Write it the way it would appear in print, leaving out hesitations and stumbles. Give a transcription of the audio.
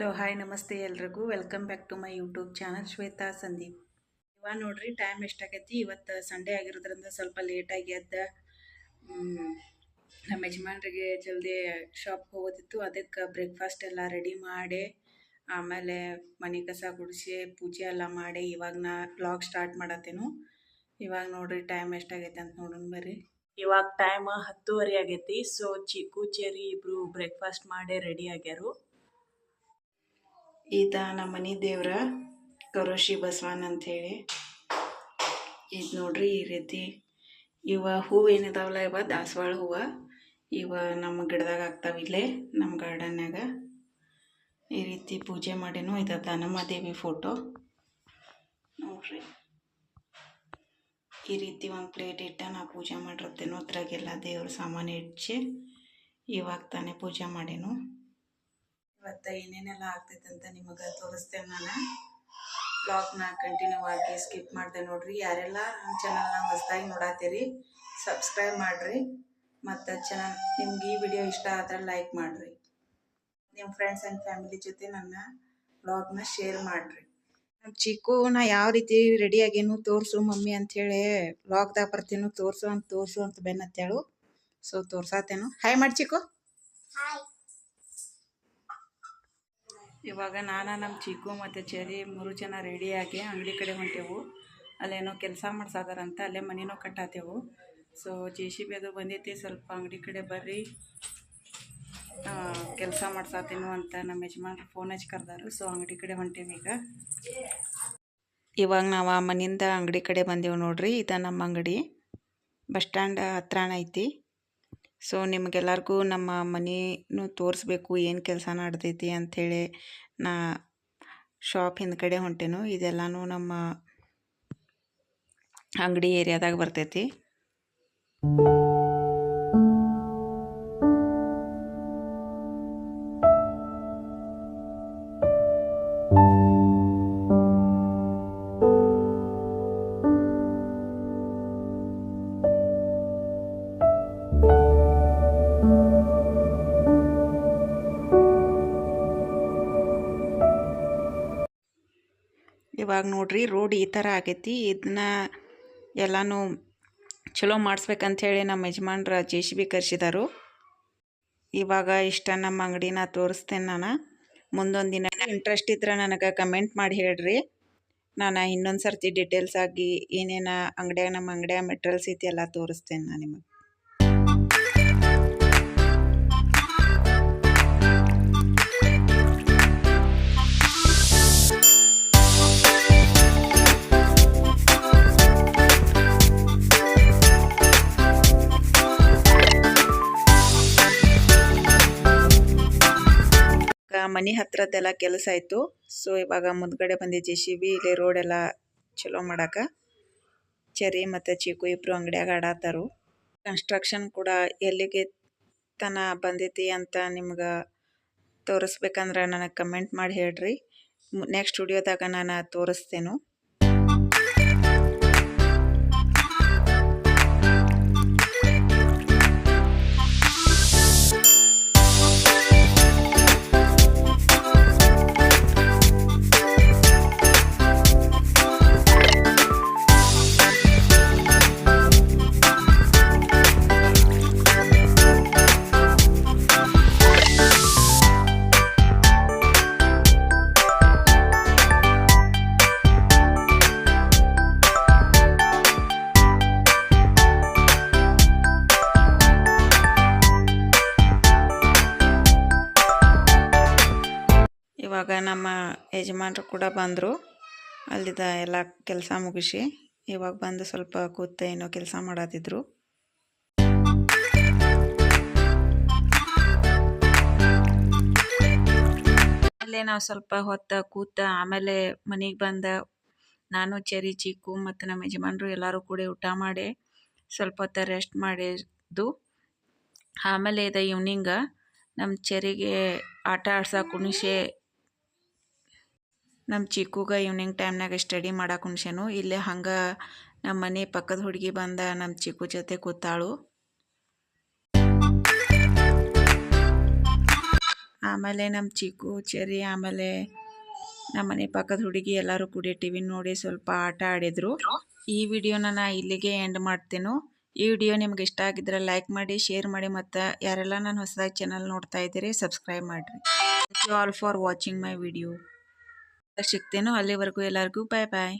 Hello hi ನಮಸ್ತೆ ಎಲ್ರಿಗೂ welcome back to my YouTube channel Shweta Sandeep. ಇವಾಗ ನೋಡ್ರಿ ಟೈಮ್ ಎಷ್ಟಾಗೈತಿ. ಇವತ್ತು ಸಂಡೇ ಆಗಿರೋದ್ರಿಂದ ಸ್ವಲ್ಪ ಲೇಟಾಗಿ ಎದ್ದ ನಮ್ಮ ಯಜಮಾನ್ರಿಗೆ ಜಲ್ದಿ ಶಾಪ್ ಹೋಗೋದಿತ್ತು. ಅದಕ್ಕೆ ಬ್ರೇಕ್ಫಾಸ್ಟ್ ಎಲ್ಲ ರೆಡಿ ಮಾಡಿ ಆಮೇಲೆ ಮನೆ ಕಸ ಗುಡಿಸಿ ಪೂಜೆ ಎಲ್ಲ ಮಾಡಿ ಇವಾಗ ನಾ ವ್ಲಾಗ್ ಸ್ಟಾರ್ಟ್ ಮಾಡತ್ತೇನು. ಇವಾಗ ನೋಡ್ರಿ ಟೈಮ್ ಎಷ್ಟಾಗೈತೆ ಅಂತ ನೋಡೋಣ ಬರ್ರಿ. ಇವಾಗ ಟೈಮ್ 10:30 ಆಗೈತಿ. ಸೊ ಚಿಕ್ಕು ಚೆರಿ ಇಬ್ರು ಬ್ರೇಕ್ಫಾಸ್ಟ್ ಮಾಡಿ ರೆಡಿ ಆಗ್ಯಾರು. ಈತ ನಮ್ಮ ಮನೆ ದೇವ್ರ ಕರೋಶಿ ಬಸವಣ್ಣ ಅಂಥೇಳಿ. ಇದು ನೋಡ್ರಿ ಈ ರೀತಿ ಇವ ಹೂವು ಏನಿದಾವಲ್ಲ ಇವ ದಾಸವಾಳ ಹೂವು. ಇವ ನಮ್ಮ ಗಿಡದಾಗ ಆಗ್ತಾವ ಇಲ್ಲೇ ನಮ್ಮ ಗಾರ್ಡನ್ಯಾಗ. ಈ ರೀತಿ ಪೂಜೆ ಮಾಡೇನು. ಇದು ದಾನಮ್ಮ ದೇವಿ ಫೋಟೋ ನೋಡ್ರಿ. ಈ ರೀತಿ ಒಂದು ಪ್ಲೇಟ್ ಇಟ್ಟ ನಾ ಪೂಜೆ ಮಾಡಿರ್ತೇನೋ. ಅದ್ರಾಗೆಲ್ಲ ದೇವ್ರ ಸಾಮಾನು ಇಡ್ಸಿ ಇವಾಗ ತಾನೇ ಪೂಜೆ ಮಾಡೇನು. ಇವತ್ತು ಏನೇನೆಲ್ಲ ಆಗ್ತೈತೆ ಅಂತ ನಿಮಗೆ ತೋರಿಸ್ತೇನೆ. ನಾನು ಬ್ಲಾಗ್ನ ಕಂಟಿನ್ಯೂ ಆಗಿ ಸ್ಕಿಪ್ ಮಾಡಿದೆ ನೋಡ್ರಿ. ಯಾರೆಲ್ಲ ನಮ್ಮ ಚಾನಲ್ನ ಹೊಸದಾಗಿ ನೋಡತ್ತೀರಿ ಸಬ್ಸ್ಕ್ರೈಬ್ ಮಾಡಿರಿ. ಮತ್ತು ನಿಮ್ಗೆ ಈ ವಿಡಿಯೋ ಇಷ್ಟ ಆದರೆ ಲೈಕ್ ಮಾಡಿರಿ. ನಿಮ್ಮ ಫ್ರೆಂಡ್ಸ್ ಆ್ಯಂಡ್ ಫ್ಯಾಮಿಲಿ ಜೊತೆ ನನ್ನ ಬ್ಲಾಗ್ನ ಶೇರ್ ಮಾಡಿರಿ. ನಮ್ಮ ಚಿಕ್ಕುನ ಯಾವ ರೀತಿ ರೆಡಿ ಆಗೇನು ತೋರಿಸು ಮಮ್ಮಿ ಅಂಥೇಳಿ ಬ್ಲಾಗ್ದಾಗ ಬರ್ತೀನು ತೋರಿಸು ಅಂತ ಬೆನ್ನತ್ತೇಳು. ಸೊ ತೋರ್ಸಾತೇನು. ಹಾಯ್ ಮಾಡಿ ಚಿಕ್ಕು. ಇವಾಗ ನಾನು ನಮ್ಮ ಚಿಕ್ಕು ಮತ್ತು ಚೆರಿ 3 ಜನ ರೆಡಿಯಾಗಿ ಅಂಗಡಿ ಕಡೆ ಹೊಂಟೆವು. ಅಲ್ಲೇನೋ ಕೆಲಸ ಮಾಡ್ಸಾದಾರಂತ ಅಲ್ಲೇ ಮನೇನೋ ಕಟ್ಟಾತೆವು. ಸೊ JCB ಅದು ಬಂದೈತಿ. ಸ್ವಲ್ಪ ಅಂಗಡಿ ಕಡೆ ಬರ್ರಿ ಕೆಲಸ ಮಾಡ್ಸಾತೇನು ಅಂತ ನಮ್ಮ ಯಜಮಾನ್ರು ಫೋನ್ ಹಚ್ಚಿ ಕರೆದಾರು. ಸೊ ಅಂಗಡಿ ಕಡೆ ಹೊಂಟೇವಿ ಈಗ. ಇವಾಗ ನಾವು ಆ ಮನೆಯಿಂದ ಅಂಗಡಿ ಕಡೆ ಬಂದೆವು ನೋಡ್ರಿ. ಇದು ನಮ್ಮ ಅಂಗಡಿ ಬಸ್ ಸ್ಟ್ಯಾಂಡ್ ಹತ್ರನ ಐತಿ. ಸೊ ನಿಮಗೆಲ್ಲರಿಗೂ ನಮ್ಮ ಮನೆಯೂ ತೋರಿಸ್ಬೇಕು ಏನು ಕೆಲಸ ನಡ್ದೈತಿ ಅಂಥೇಳಿ ನಾ ಶಾಪ್ ಹಿಂದ್ಗಡೆ ಹೊಂಟೇನು. ಇದೆಲ್ಲನೂ ನಮ್ಮ ಅಂಗಡಿ ಏರಿಯಾದಾಗ ಬರ್ತೈತಿ. ಇವಾಗ ನೋಡ್ರಿ ರೋಡ್ ಈ ಥರ ಆಗೈತಿ. ಇದನ್ನ ಎಲ್ಲನೂ ಚಲೋ ಮಾಡಿಸ್ಬೇಕಂಥೇಳಿ ನಮ್ಮ ಯಜಮಾನ್ರ JCB ಕರೆಸಿದಾರು. ಇವಾಗ ಇಷ್ಟ ನಮ್ಮ ಅಂಗಡಿನ ತೋರಿಸ್ತೇನೆ. ನಾನು ಮುಂದೊಂದು ದಿನ ಇಂಟ್ರೆಸ್ಟ್ ಇದ್ರೆ ನನಗೆ ಕಮೆಂಟ್ ಮಾಡಿ ಹೇಳ್ರಿ. ನಾನು ಇನ್ನೊಂದು ಸರ್ತಿ ಡೀಟೇಲ್ಸ್ ಆಗಿ ಏನೇನು ನಮ್ಮ ಅಂಗಡಿಯಾಗ ಮೆಟೀರಿಯಲ್ಸ್ ಐತಿ ಎಲ್ಲ ತೋರಿಸ್ತೇನೆ ನಾನು ನಿಮಗೆ. ಮನೆ ಹತ್ರದ್ದೆಲ್ಲ ಕೆಲಸ ಆಯಿತು. ಸೊ ಇವಾಗ ಮುಂದ್ಗಡೆ ಬಂದು JCB ಇಲ್ಲಿ ರೋಡೆಲ್ಲ ಚಲೋ ಮಾಡಕ್ಕೆ ಚೆರಿ ಮತ್ತು ಚಿಕ್ಕು ಇಬ್ಬರು ಅಂಗಡಿಯಾಗ ಆಡತ್ತಾರು. ಕನ್ಸ್ಟ್ರಕ್ಷನ್ ಕೂಡ ಎಲ್ಲಿಗೆ ತನ ಬಂದೈತಿ ಅಂತ ನಿಮ್ಗೆ ತೋರಿಸ್ಬೇಕಂದ್ರೆ ನನಗೆ ಕಮೆಂಟ್ ಮಾಡಿ ಹೇಳ್ರಿ. ನೆಕ್ಸ್ಟ್ ವಿಡಿಯೋದಾಗ ನಾನು ತೋರಿಸ್ತೇನೆ. ಇವಾಗ ನಮ್ಮ ಯಜಮಾನ್ರು ಕೂಡ ಬಂದರು. ಅಲ್ಲಿದ್ದ ಎಲ್ಲ ಕೆಲಸ ಮುಗಿಸಿ ಇವಾಗ ಬಂದು ಸ್ವಲ್ಪ ಕೂತು ಏನೋ ಕೆಲಸ ಮಾಡತ್ತಿದ್ರು. ಅಲ್ಲೇ ನಾವು ಸ್ವಲ್ಪ ಹೊತ್ತು ಕೂತು ಆಮೇಲೆ ಮನೆಗೆ ಬಂದ ನಾನು ಚೆರಿ ಚಿಕ್ಕು ಮತ್ತು ನಮ್ಮ ಯಜಮಾನ್ರು ಎಲ್ಲರೂ ಕೂಡ ಊಟ ಮಾಡಿ ಸ್ವಲ್ಪ ಹೊತ್ತು ರೆಸ್ಟ್ ಮಾಡಿದ್ದು. ಆಮೇಲೆ ಇದು ಈವ್ನಿಂಗ ನಮ್ಮ ಚೆರಿಗೆ ಆಟ ಆಡ್ಸಕ್ಕೆ ಕುಣಿಸಿ ನಮ್ಮ ಚಿಕ್ಕುಗೆ ಈವ್ನಿಂಗ್ ಟೈಮ್ನಾಗ ಸ್ಟಡಿ ಮಾಡಕ್ಕೆ ಕುಣ್ಸೇನು. ಇಲ್ಲೇ ಹಂಗೆ ನಮ್ಮ ಮನೆ ಪಕ್ಕದ ಹುಡುಗಿ ಬಂದ ನಮ್ಮ ಚಿಕ್ಕು ಜೊತೆ ಕೂತಾಳು. ಆಮೇಲೆ ನಮ್ಮ ಚಿಕ್ಕು ಚೆರಿ ಆಮೇಲೆ ನಮ್ಮ ಮನೆ ಪಕ್ಕದ ಹುಡುಗಿ ಎಲ್ಲರೂ ಕೂಡ ಟಿವಿ ನೋಡಿ ಸ್ವಲ್ಪ ಆಟ ಆಡಿದರು. ಈ ವಿಡಿಯೋನ ನಾ ಇಲ್ಲಿಗೆ ಎಂಡ್ ಮಾಡ್ತೇನೆ. ಈ ವಿಡಿಯೋ ನಿಮ್ಗೆ ಇಷ್ಟ ಆಗಿದ್ರೆ ಲೈಕ್ ಮಾಡಿ, ಶೇರ್ ಮಾಡಿ, ಮತ್ತು ಯಾರೆಲ್ಲ ನಾನು ಹೊಸದಾಗಿ ಚಾನಲ್ ನೋಡ್ತಾ ಇದ್ದೀರಿ ಸಬ್ಸ್ಕ್ರೈಬ್ ಮಾಡಿರಿ. Thank you all for watching my video. ಸಿಗ್ತೇನೋ ಅಲ್ಲಿವರೆಗೂ ಎಲ್ಲರಿಗೂ ಬಾಯ್ ಬಾಯ್.